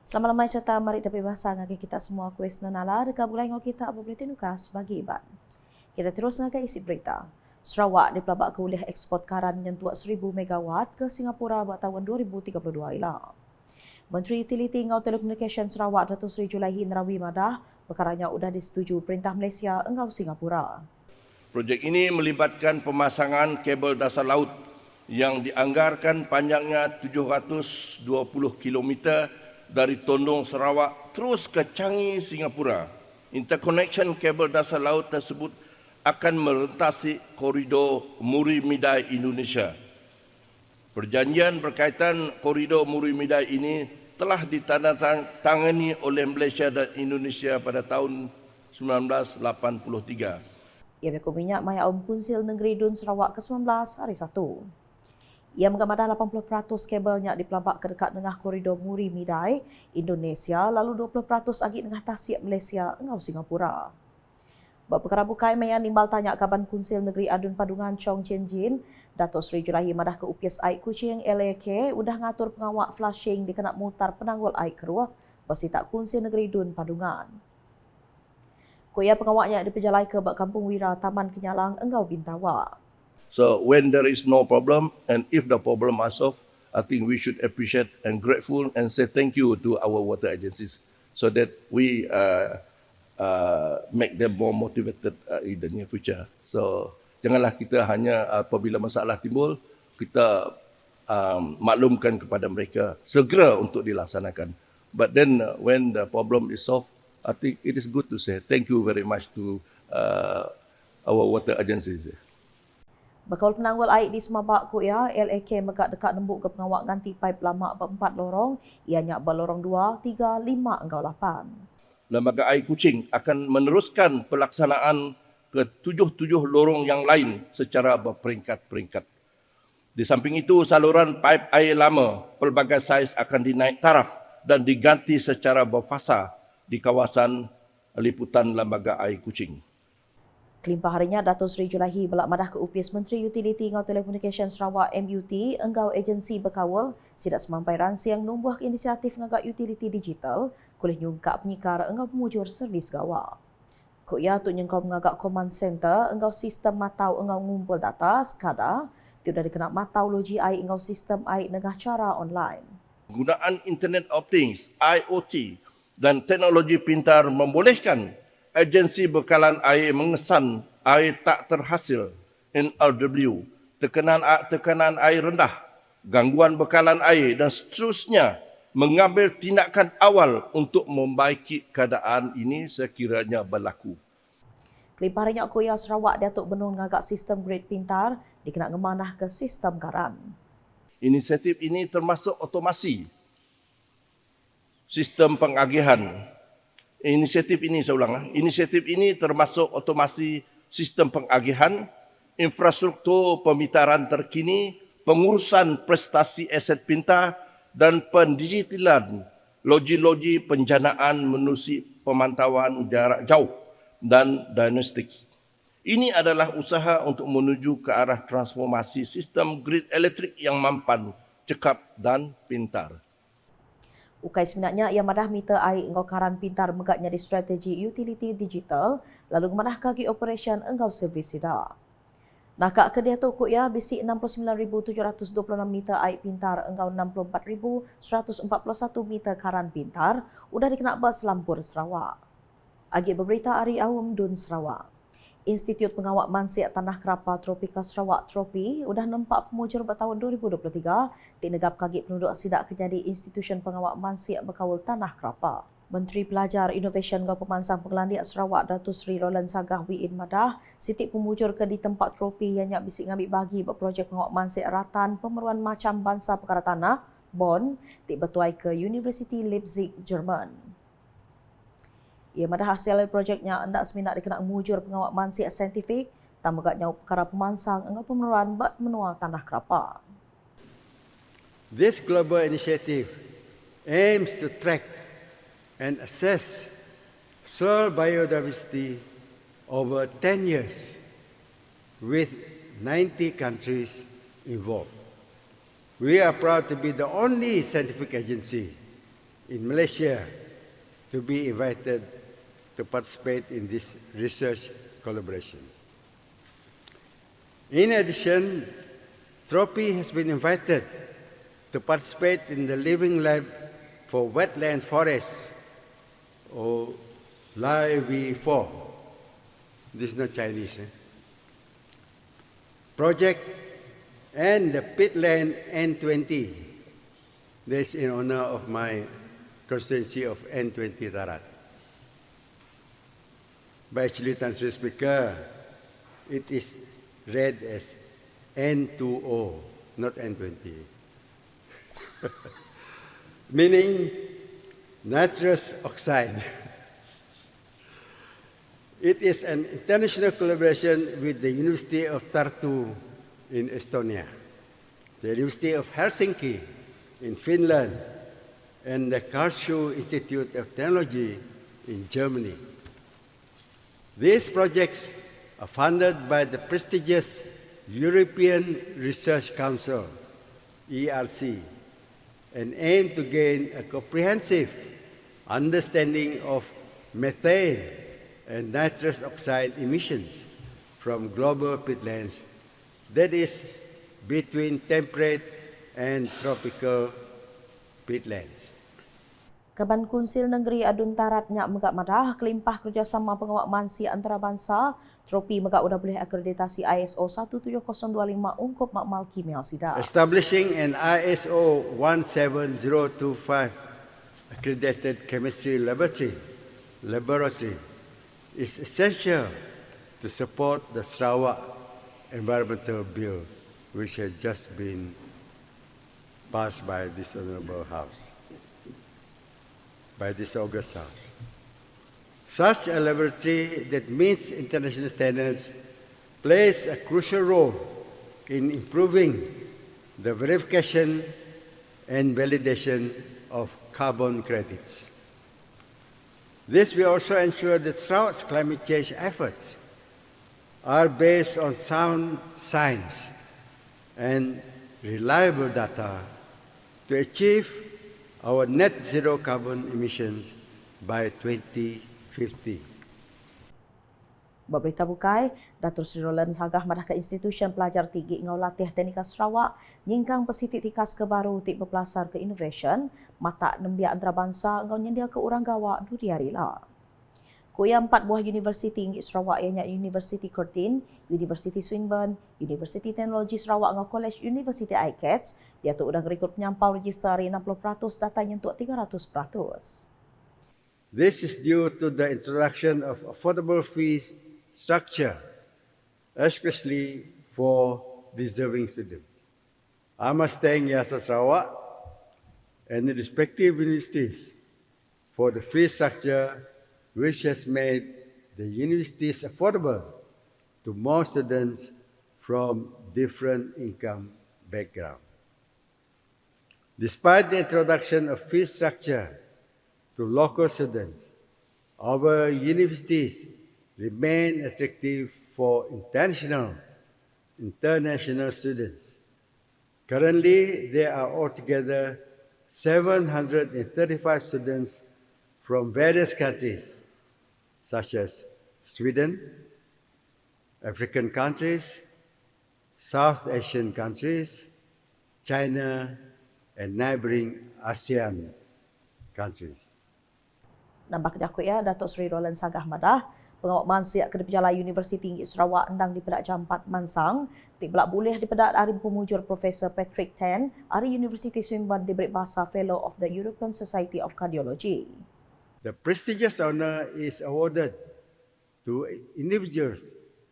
Selamat malam serta mari tapi bahasa ngagi kita semua kuis nanala dekat bulai ngau kita apa berita nukas bagi iban. Kita terus ngagi isi berita. Sarawak dipelabak ke oleh ekspor karan nyentuak 1000 megawatt ke Singapura buat tahun 2032 ila. Menteri Utiliti Ngau Telekomunikasi Sarawak Datuk Seri Julaihi Nerawi Madah perkaranya sudah disetujui Perintah Malaysia engau Singapura. Projek ini melibatkan pemasangan kabel dasar laut yang dianggarkan panjangnya 720 km dari Tondong, Sarawak terus ke Changi, Singapura. Interconnection kabel dasar laut tersebut akan melintasi koridor Muri Midai Indonesia. Perjanjian berkaitan koridor Muri Midai ini telah ditandatangani oleh Malaysia dan Indonesia pada tahun 1983. Ia berku minyak Maya Kunsil Negeri Dun Sarawak ke-19 hari Sabtu. Ia mengamadah 80% kabelnya dipelabak ke dekat tengah koridor Muri Midai, Indonesia, lalu 20% lagi tengah Tasik Malaysia engau Singapura. Perkara bukai Maya nimbal tanya Kaban Kunsil Negeri Adun Padungan Chong Chen Jin, Datuk Seri Julaihi Madah ke UPS Air Kuching LAK udah ngatur pengawak flushing dikena mutar penanggul air keruah besi tak Kunsil Negeri Dun Padungan. Kuya pengawaknya diperjalai ke Kampung Wira Taman Kenyalang engau Bintawa. So when there is no problem and if the problem are solved, I think we should appreciate and grateful and say thank you to our water agencies so that we make them more motivated in the near future. So janganlah kita hanya apabila masalah timbul, kita maklumkan kepada mereka segera untuk dilaksanakan. But then when the problem is solved, I think it is good to say thank you very much to our water agencies. Bakal penanggul air di Semabak Kuya, LAK megak dekat nembuk ke pengawak ganti paip lama 4 lorong, ianya berlorong 2, 3, 5 engkau 8. Lembaga Air Kuching akan meneruskan pelaksanaan ke 7 lorong yang lain secara berperingkat-peringkat. Di samping itu, saluran paip air lama pelbagai saiz akan dinaik taraf dan diganti secara berfasa di kawasan liputan Lembaga Air Kuching. Kelimpah harinya, Datuk Seri Julaihi belak madah ke UPS Menteri Utiliti Ngau Telekomunikasi Sarawak MUT enggau agensi berkawal sidak semampai ransiang numbuh inisiatif ngagak utiliti digital kulih nyungkap penyikar enggau pemujur servis gawak. Kuya tu nyengkau mengagak command center enggau sistem matau enggau ngumpul data sekadar tidak dikena matau logi air enggau sistem air negah cara online. Penggunaan Internet of Things, IoT dan teknologi pintar membolehkan agensi bekalan air mengesan air tak terhasil NRW, tekanan air rendah, gangguan bekalan air dan seterusnya mengambil tindakan awal untuk membaiki keadaan ini sekiranya berlaku. Kelimpah harinya Kuya Sarawak Datuk Benun ngagak sistem grid pintar dikena ngemanah ke sistem garan. Inisiatif ini termasuk otomasi sistem pengagihan. Inisiatif ini termasuk otomasi sistem pengagihan, infrastruktur pemitaran terkini, pengurusan prestasi aset pintar dan pendigitalan logi-logi penjanaan menerusi pemantauan jarak jauh dan diagnostik. Ini adalah usaha untuk menuju ke arah transformasi sistem grid elektrik yang mampan, cekap dan pintar. Ukai sebenarnya ia madah meter air engkau karan pintar megaknya di strategi utility digital lalu madah kaki operation engkau servis sidak. Nakak ke dia tu ya bisi 69,726 meter air pintar engkau 64,141 meter karan pintar udah dikena bas Lampur Sarawak. Agi berberita Ari Awam Dun Sarawak. Institut Pengawak Mansiak Tanah Kerapa Tropika Sarawak Tropi sudah nampak pemujur bertahun 2023 di negap kagit penduduk sidak kejadi Institution Pengawak Mansiak Berkawal Tanah Kerapa. Menteri Pelajar Innovation dan Pemansang Pengelandiak Sarawak Datuk Seri Roland Sagah Wiin Madah sitik pemujur ke di tempat tropi yang nyak bisik ngambil bagi berprojek pengawak mansiak ratan pemeruan macam bangsa perkara tanah Bonn di bertuai ke University Leipzig, Jerman. Ia madah hasil projeknya hendak seminat dikena mujur pengawak mansiak saintifik tambah gaknya perkara pemansang engau pemeruan bat menua tanah Kerapa. This global initiative aims to track and assess soil biodiversity over 10 years with 90 countries involved. We are proud to be the only scientific agency in Malaysia to be invited to participate in this research collaboration. In addition, Tropi has been invited to participate in the Living Lab for Wetland Forests, or LIV4. This is not Chinese. Project and the Pitland N20. This in honor of my constituency of N20 Tarat. But actually, Mr. Speaker, it is read as N2O, not N20. Meaning nitrous oxide. It is an international collaboration with the University of Tartu in Estonia, the University of Helsinki in Finland, and the Karlsruhe Institute of Technology in Germany. These projects are funded by the prestigious European Research Council, ERC, and aim to gain a comprehensive understanding of methane and nitrous oxide emissions from global peatlands, that is, between temperate and tropical peatlands. Kaban Kunsil Negeri Adun Tarat nyak megak madah kelimpah kerjasama pengawak mansi antarabangsa Tropi megak udah boleh akreditasi ISO 17025 ungkup makmal kimia sida. Establishing an ISO 17025 accredited chemistry laboratory is essential to support the Sarawak Environmental Bill, which has just been passed by this Honourable House, by this August House. Such a laboratory that meets international standards plays a crucial role in improving the verification and validation of carbon credits. This will also ensure that Sarawak's climate change efforts are based on sound science and reliable data to achieve our net zero carbon emissions by 2050. Berita bukai, Datuk Seri Roland Sagah madah ke institusi pelajar tinggi ngau latih teknika Sarawak nyingkang pesitik tikas ke baru tik berpelasar ke innovation mata nembia antarabangsa ngau nyendia ke urang gawa duri hari lah. Kuya 4 buah universiti tinggi Sarawak ianya Universiti Curtin, Universiti Swinburne, Universiti Teknologi Sarawak ngau College University ICATS, dia tu udang rekrut penyampau register 60% data nyentuk 300%. This is due to the introduction of affordable fees structure, especially for deserving students. I must thank Yasa Sarawak and the respective universities for the fee structure which has made the universities affordable to more students from different income backgrounds. Despite the introduction of fee structure to local students, our universities remain attractive for international students. Currently, there are altogether 735 students from various countries, such as Sweden, African countries, South Asian countries, China, and neighboring ASEAN countries. Nampak kejak ya, Datuk Seri Roland Sagah madah pengawak mansiak ke Pejala Universiti Tinggi Sarawak endang di pedak Jampat Mansang, tik belak boleh di pedak hari pemujur Profesor Patrick Tan, hari Universiti Swinburne diberi bahasa Fellow of the European Society of Cardiology. The prestigious honor is awarded to individuals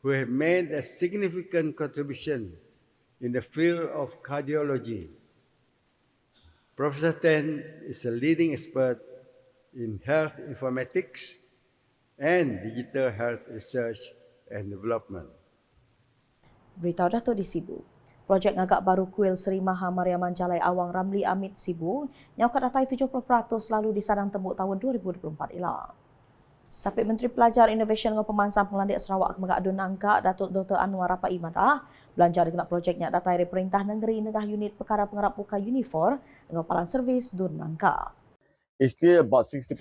who have made a significant contribution in the field of cardiology. Professor Tan is a leading expert in health informatics and digital health research and development. Berita dah tu di Sibu. Projek ngagak baru kuil Seri Maha Mariaman Jalai Awang Ramli Amit Sibu yang kadatai 70% lalu disadang tembuk tahun 2024 ila. Sapit Menteri Pelajar Innovation dengan Pemansang Pengelandik Sarawak Megak Adun Angka Datuk Dr. Anwar Rapai Imadah belanja dengan projeknya datai dari Perintah Negeri Negah Unit Perkara Pengarap Buka Unifor dengan Palan Servis Dun Angka. is still about 60%,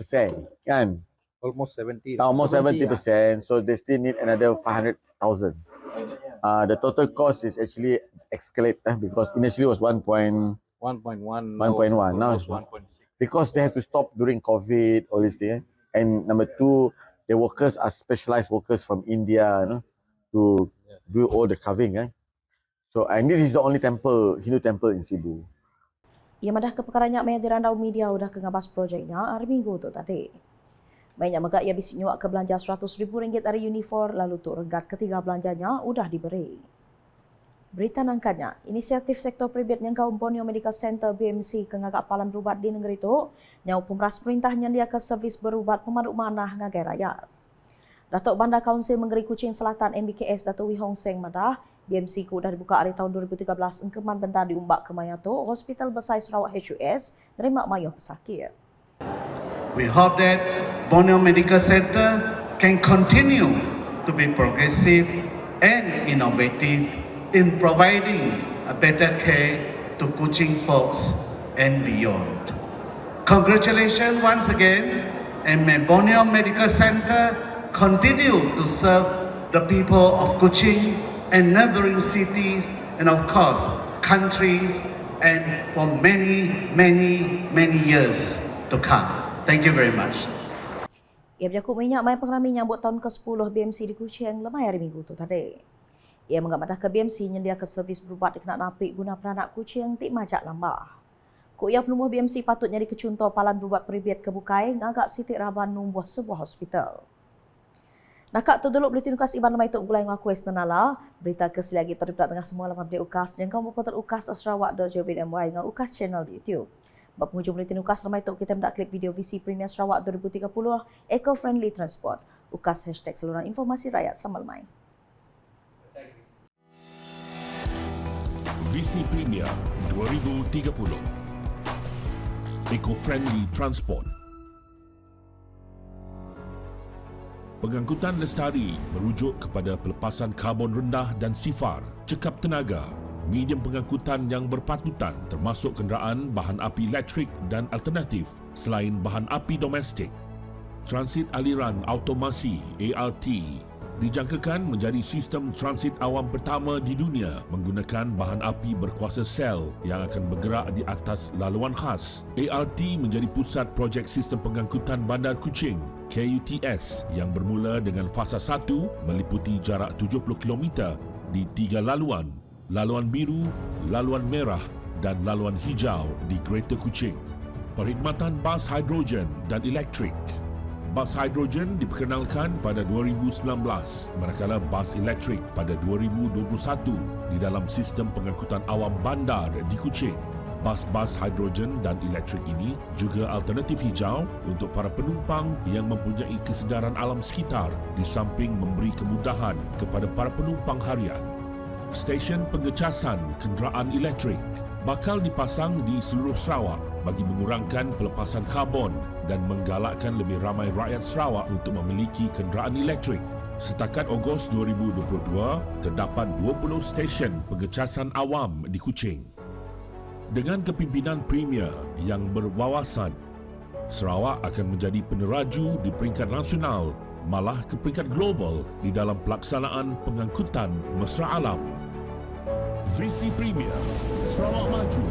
kan? Almost 70. Almost 70%. So they still need another 500,000. The total cost is actually escalated because initially was 1.1. 1.1. 1.1. Now it's 1.6. because they have to stop during COVID, all this thing. And number two, the workers are specialized workers from India, to do all the carving. So, and this is the only temple, Hindu temple in Cebu. Ia madah ke perkaranya maya dirandau media udah ke ngabas projeknya hari Minggu tu tadi. Banyak megak ia bisi nyuak ke belanja RM100,000 dari uniform lalu tu renggat ketiga belanjanya udah diberi. Berita nangkanya, inisiatif sektor pribad yang kaum Borneo Medical Center BMC ke ngagak palan berubat di negeri itu, nyau pemeras perintahnya dia ke servis berubat pemaduk manah ngagai rakyat. Datuk Bandar Kaunsil Menggeri Kuching Selatan MBKS Datuk Wee Hong Seng madah, BMC ku dah dibuka hari tahun 2013 engkeman benda diumbak ke Mayato, Hospital Besar Sarawak HUS, nerima mayuh pesakit. We hope that Borneo Medical Center can continue to be progressive and innovative in providing a better care to Kuching folks and beyond. Congratulations once again, and may Borneo Medical Center continue to serve the people of Kuching and neighboring cities and of course countries and for many years to come. Thank you very much. Ia berjakut minyak mai pengrami nyambut tahun ke-10 BMC di Kuching lemai hari Minggu tu tadi. Ia menggamadah ke BMC nyendia ke servis berubat dikenak napik guna peranak Kuching tik majak lambah. Ku ia penemuh BMC patutnya dikecuntor palan berubat peribad ke Bukai ngagak Siti Raban numbuh sebuah hospital. Nakak tu dulu boleh tinukas iban lemai tok gulai ngaku esnala. Berita keselagi terlibat dengan semua laman update UKAS dan kamu portal ukas.sarawak.gov.my dengan UKAS channel di YouTube. Bab penghujung boleh tinukas lemai tok kita mendak klip video VC Premier Sarawak 2030 Eco-Friendly Transport. UKAS #saluran informasi rakyat selamat lemai. VC Premier 2030 Eco-Friendly Transport. Pengangkutan lestari merujuk kepada pelepasan karbon rendah dan sifar, cekap tenaga, medium pengangkutan yang berpatutan termasuk kenderaan bahan api elektrik dan alternatif selain bahan api domestik. Transit aliran automasi ART dijangkakan menjadi sistem transit awam pertama di dunia menggunakan bahan api berkuasa sel yang akan bergerak di atas laluan khas. ART menjadi pusat projek sistem pengangkutan Bandar Kuching KUTS yang bermula dengan fasa 1 meliputi jarak 70 km di 3 laluan, laluan biru, laluan merah dan laluan hijau di Greater Kuching. Perkhidmatan bas hidrogen dan elektrik. Bas hidrogen diperkenalkan pada 2019 manakala bas elektrik pada 2021 di dalam sistem pengangkutan awam bandar di Kuching. Bas-bas hidrogen dan elektrik ini juga alternatif hijau untuk para penumpang yang mempunyai kesedaran alam sekitar di samping memberi kemudahan kepada para penumpang harian. Stesen pengecasan kenderaan elektrik bakal dipasang di seluruh Sarawak bagi mengurangkan pelepasan karbon dan menggalakkan lebih ramai rakyat Sarawak untuk memiliki kenderaan elektrik. Setakat Ogos 2022, terdapat 20 stesen pengecasan awam di Kuching. Dengan kepimpinan Premier yang berwawasan, Sarawak akan menjadi peneraju di peringkat nasional, malah ke peringkat global di dalam pelaksanaan pengangkutan mesra alam. Visi Premier, Sarawak Maju.